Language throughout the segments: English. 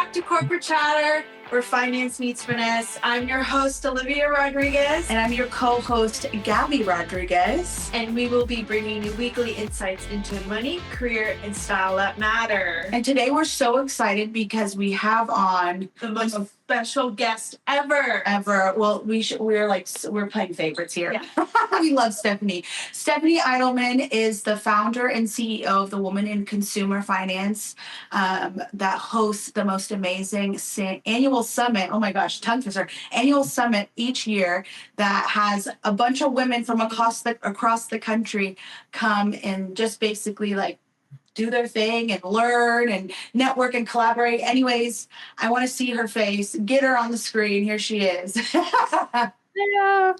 back to Corporate Chatter, where finance meets finesse. I'm your host, Olivia Rodriguez. And I'm your co-host, Gabby Rodriguez. And we will be bringing you weekly insights into money, career, and style that matter. And today we're so excited because we have on the most special guest ever. Well, we're playing favorites here. Yeah. We love Stephanie. Stephanie Eidelman is the founder and CEO of the Woman in Consumer Finance that hosts the most amazing annual summit. Oh my gosh, tongue twister. Annual summit each year that has a bunch of women from across the country come and just basically do their thing and learn and network and collaborate. Anyways, I want to see her face. Get her on the screen. Here she is. Hello.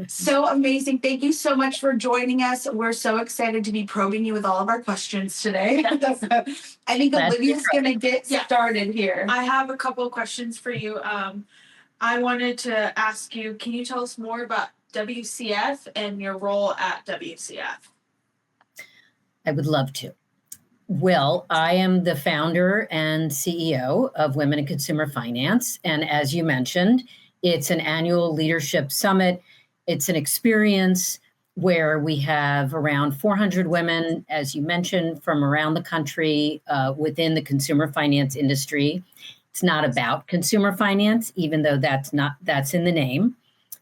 So amazing. Thank you so much for joining us. We're so excited to be probing you with all of our questions today. I think Olivia's going to get started here. I have a couple of questions for you. I wanted to ask you, can you tell us more about WCF and your role at WCF? I would love to. Well, I am the founder and CEO of Women in Consumer Finance. And as you mentioned, it's an annual leadership summit. It's an experience where we have around 400 women, as you mentioned, from around the country within the consumer finance industry. It's not about consumer finance, even though that's in the name.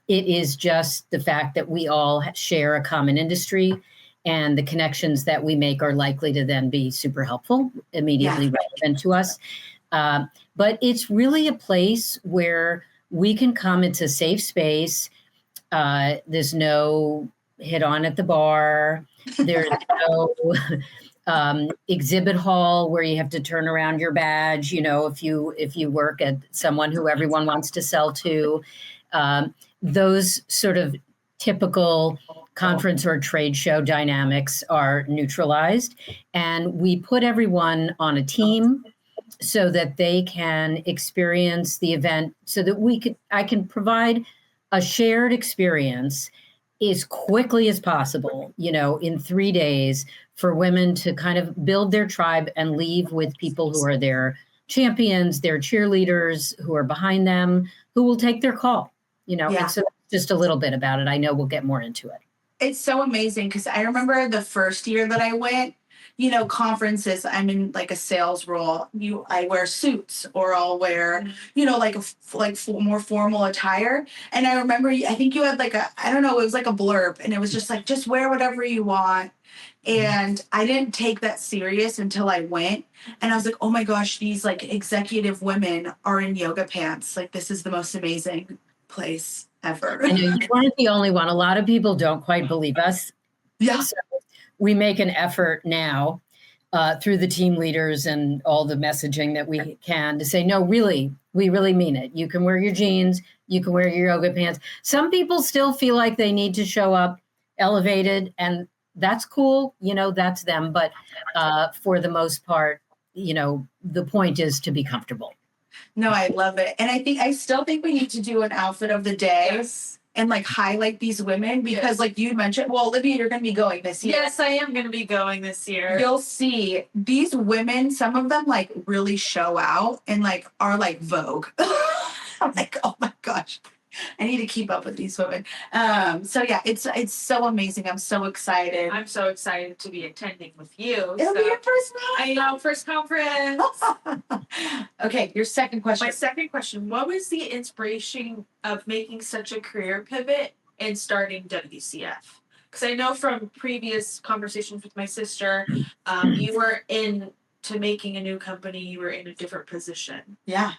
It is just the fact that we all share a common industry, and the connections that we make are likely to then be super helpful, immediately relevant to us. But it's really a place where we can come. It's a safe space. There's no hit on at the bar. There's no exhibit hall where you have to turn around your badge, if you work at someone who everyone wants to sell to. Those sort of typical conference or trade show dynamics are neutralized, and we put everyone on a team so that they can experience the event, so that I can provide a shared experience as quickly as possible, in 3 days, for women to kind of build their tribe and leave with people who are their champions, their cheerleaders, who are behind them, who will take their call, And so just a little bit about it. I know we'll get more into it. It's so amazing because I remember the first year that I went, conferences, I'm in a sales role. I wear suits, or I'll wear, more formal attire. And I remember, I think you had it was like a blurb, and it was just wear whatever you want. And I didn't take that serious until I went. And I was like, oh my gosh, these executive women are in yoga pants. This is the most amazing place ever. I know you weren't the only one. A lot of people don't quite believe us. Yeah. So we make an effort now through the team leaders and all the messaging that we can to say, no, really, we really mean it. You can wear your jeans, you can wear your yoga pants. Some people still feel like they need to show up elevated, and that's cool. That's them. But for the most part, the point is to be comfortable. No, I love it. And I still think we need to do an outfit of the day and highlight these women because you mentioned, well, Olivia, you're going to be going this year. Yes, I am going to be going this year. You'll see these women, some of them really show out and are Vogue. I'm oh my gosh, I need to keep up with these women. So yeah, it's so amazing. I'm so excited. I'm so excited to be attending with you. It'll be your first one. I know, first conference. Okay, your second question. My second question, what was the inspiration of making such a career pivot and starting WCF? Because I know from previous conversations with my sister, you were into making a new company, you were in a different position. Yeah.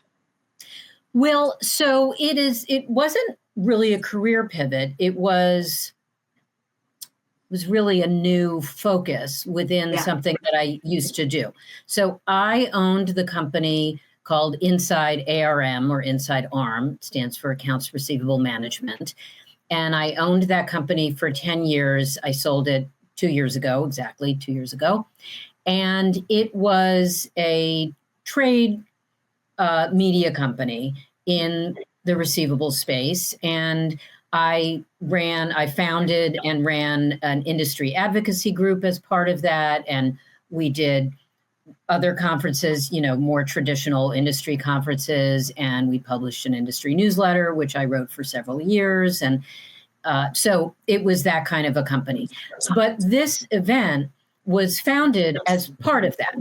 Well, so it wasn't really a career pivot. It was really a new focus within something that I used to do. So I owned the company called Inside ARM, or Inside ARM, stands for Accounts Receivable Management. And I owned that company for 10 years. I sold it 2 years ago, exactly 2 years ago. And it was a trade media company in the receivable space. And I founded and ran an industry advocacy group as part of that. And we did other conferences, more traditional industry conferences, and we published an industry newsletter, which I wrote for several years. And so it was that kind of a company. But this event was founded as part of that,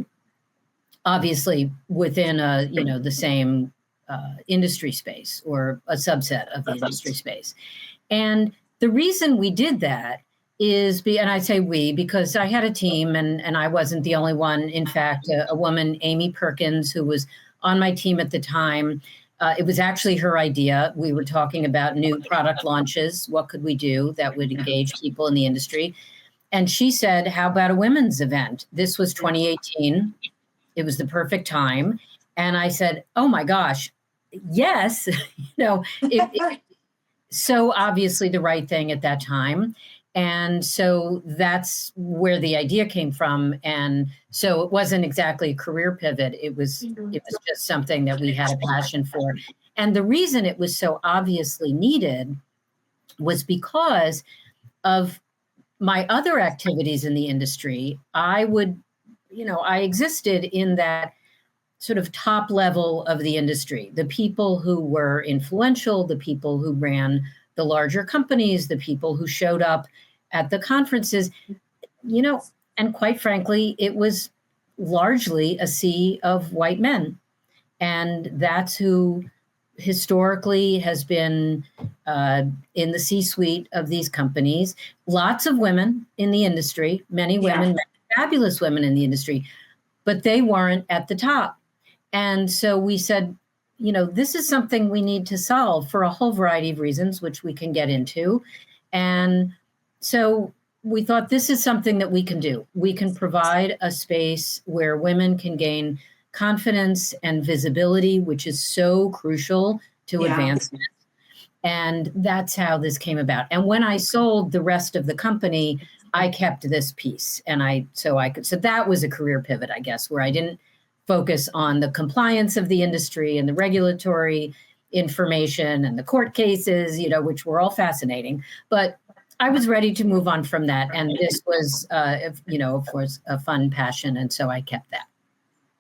obviously within the same industry space or a subset of the industry space. And the reason we did that is, and I say we, because I had a team and I wasn't the only one. In fact, a woman, Amy Perkins, who was on my team at the time, it was actually her idea. We were talking about new product launches. What could we do that would engage people in the industry? And she said, how about a women's event? This was 2018. It was the perfect time. And I said, oh my gosh, yes. So obviously the right thing at that time. And so that's where the idea came from. And so it wasn't exactly a career pivot. It was just something that we had a passion for. And the reason it was so obviously needed was because of my other activities in the industry. I existed in that sort of top level of the industry, the people who were influential, the people who ran the larger companies, the people who showed up at the conferences, and quite frankly, it was largely a sea of white men. And that's who historically has been in the C-suite of these companies. Lots of women in the industry, many women, fabulous women in the industry, but they weren't at the top. And so we said, this is something we need to solve for a whole variety of reasons, which we can get into. And so we thought this is something that we can do. We can provide a space where women can gain confidence and visibility, which is so crucial to advancement. And that's how this came about. And when I sold the rest of the company, I kept this piece. And so that was a career pivot, I guess, where I didn't focus on the compliance of the industry and the regulatory information and the court cases, which were all fascinating. But I was ready to move on from that. And this was, of course, a fun passion. And so I kept that.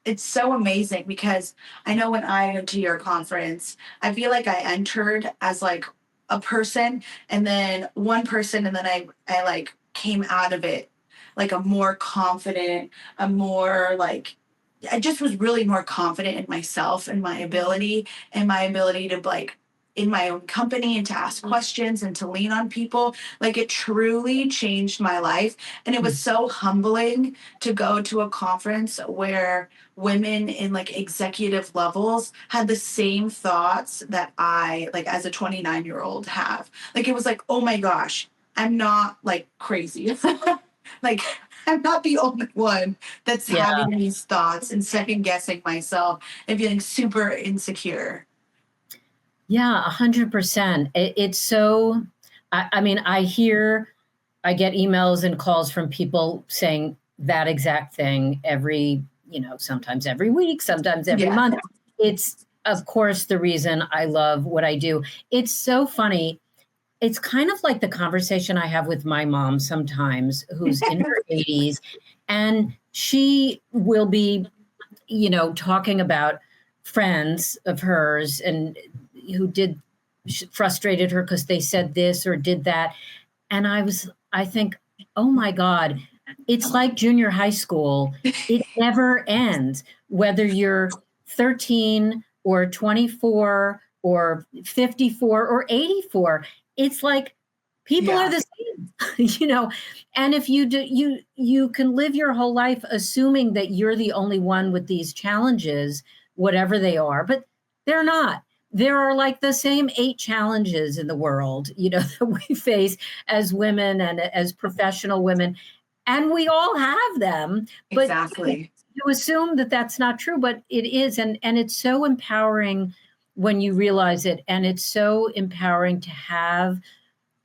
It's so amazing because I know when I went to your conference, I feel like I entered as like a person and then one person, and then I like came out of it like a more confident, a more like, I just was really more confident in myself and my ability to like in my own company and to ask questions and to lean on people. Like it truly changed my life. And it was so humbling to go to a conference where women in like executive levels had the same thoughts that I, like as a 29-year-old have. Like it was like, oh my gosh, I'm not like crazy. Like I'm not the only one that's having these thoughts and second guessing myself and feeling super insecure. Yeah, 100%. It's so, I mean, I get emails and calls from people saying that exact thing sometimes every week, sometimes every month. It's, of course, the reason I love what I do. It's so funny. It's kind of like the conversation I have with my mom sometimes, who's in her 80s, and she will be, talking about friends of hers and who frustrated her because they said this or did that. And I think, oh my God, it's like junior high school. It never ends, whether you're 13 or 24 or 54 or 84. It's like people are the same, and if you do, you can live your whole life assuming that you're the only one with these challenges, whatever they are, but they're not. There are like the same 8 challenges in the world, that we face as women and as professional women, and we all have them. But exactly. You assume that that's not true, but it is, and it's so empowering when you realize it, and it's so empowering to have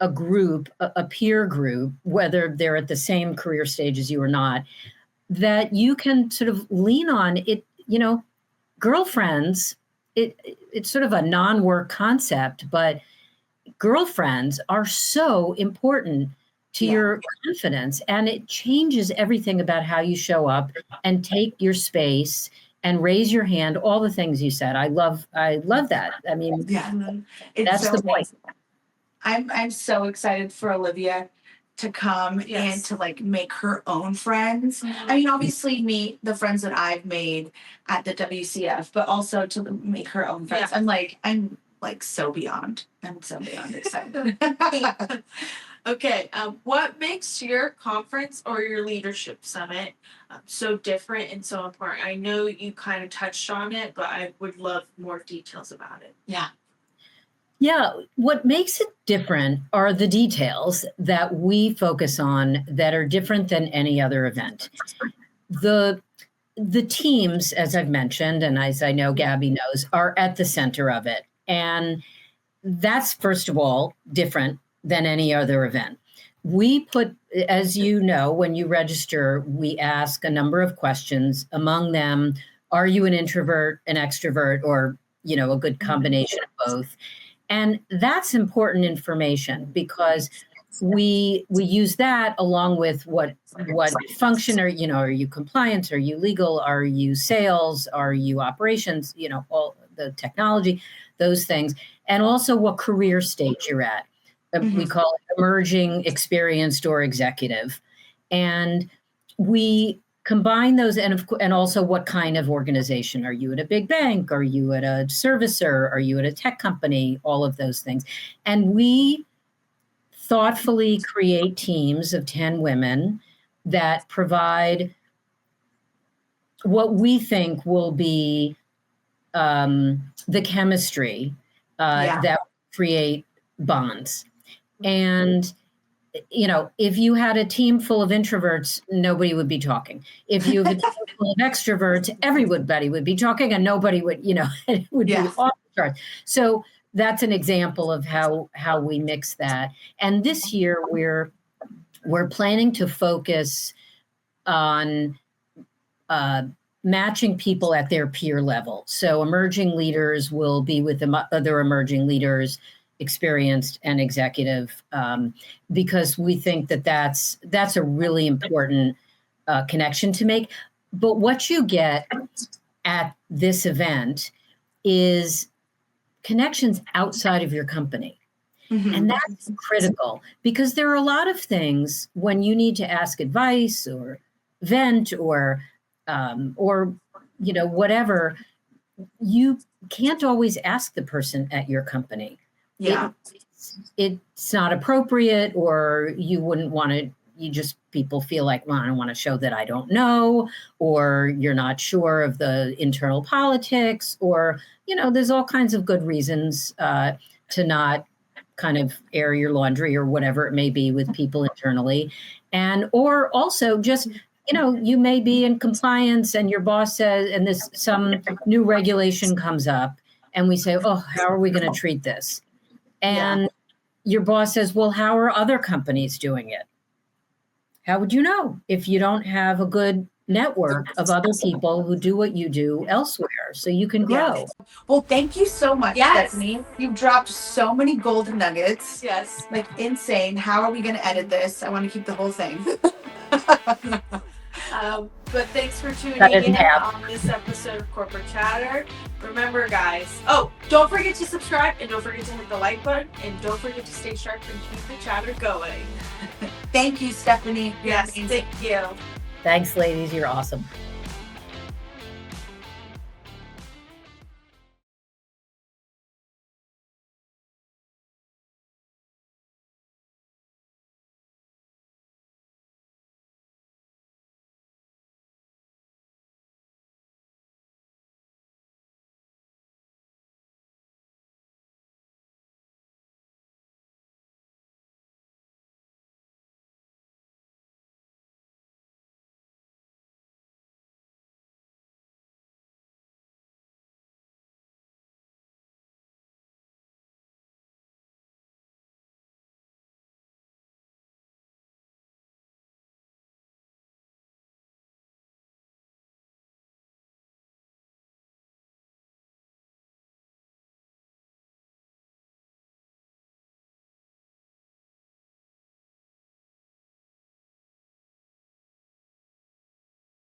a group, a peer group, whether they're at the same career stage as you or not, that you can sort of lean on. It, girlfriends. It's sort of a non-work concept, but girlfriends are so important to your confidence, and it changes everything about how you show up and take your space and raise your hand, all the things you said. I love that. I mean, It's that's so the point. amazing. I'm so excited for Olivia to come and to like make her own friends. I mean, obviously meet the friends that I've made at the WCF, but also to make her own friends. I'm so beyond. I'm so beyond excited. Okay, what makes your conference or your leadership summit so different and so important? I know you kind of touched on it, but I would love more details about it. Yeah, what makes it different are the details that we focus on that are different than any other event. The teams, as I've mentioned, and as I know Gabby knows, are at the center of it. And that's, first of all, different than any other event. We put, as you know, when you register, we ask a number of questions. Among them, are you an introvert, an extrovert, or, a good combination of both? And that's important information because we use that along with what function are you compliance? Are you legal? Are you sales? Are you operations? All the technology, those things. And also what career stage you're at. We call it emerging, experienced, or executive. And we combine those and also what kind of organization. Are you at a big bank? Are you at a servicer? Are you at a tech company? All of those things. And we thoughtfully create teams of 10 women that provide what we think will be the chemistry that create bonds. And, if you had a team full of introverts, nobody would be talking. If you have a team full of extroverts, everybody would be talking and nobody would, it would be off the charts. So that's an example of how we mix that. And this year we're planning to focus on matching people at their peer level. So emerging leaders will be with the other emerging leaders, experienced and executive, because we think that that's a really important connection to make. But what you get at this event is connections outside of your company. And that's critical because there are a lot of things when you need to ask advice or vent or whatever, you can't always ask the person at your company. It's not appropriate, or you wouldn't want to, people feel like, well, I don't want to show that I don't know, or you're not sure of the internal politics, or, there's all kinds of good reasons to not kind of air your laundry or whatever it may be with people internally. Or also just, you may be in compliance and your boss says, and some new regulation comes up and we say, oh, how are we going to treat this? And your boss says, well, how are other companies doing it? How would you know if you don't have a good network of other people who do what you do elsewhere so you can grow? Well, thank you so much, Stephanie. You've dropped so many golden nuggets. Like insane. How are we going to edit this? I want to keep the whole thing. But thanks for tuning in on this episode of Corporate Chatter. Remember, guys, don't forget to subscribe and don't forget to hit the like button and don't forget to stay sharp and keep the chatter going. Thank you, Stephanie. Yes, thank you. Thanks, ladies. You're awesome.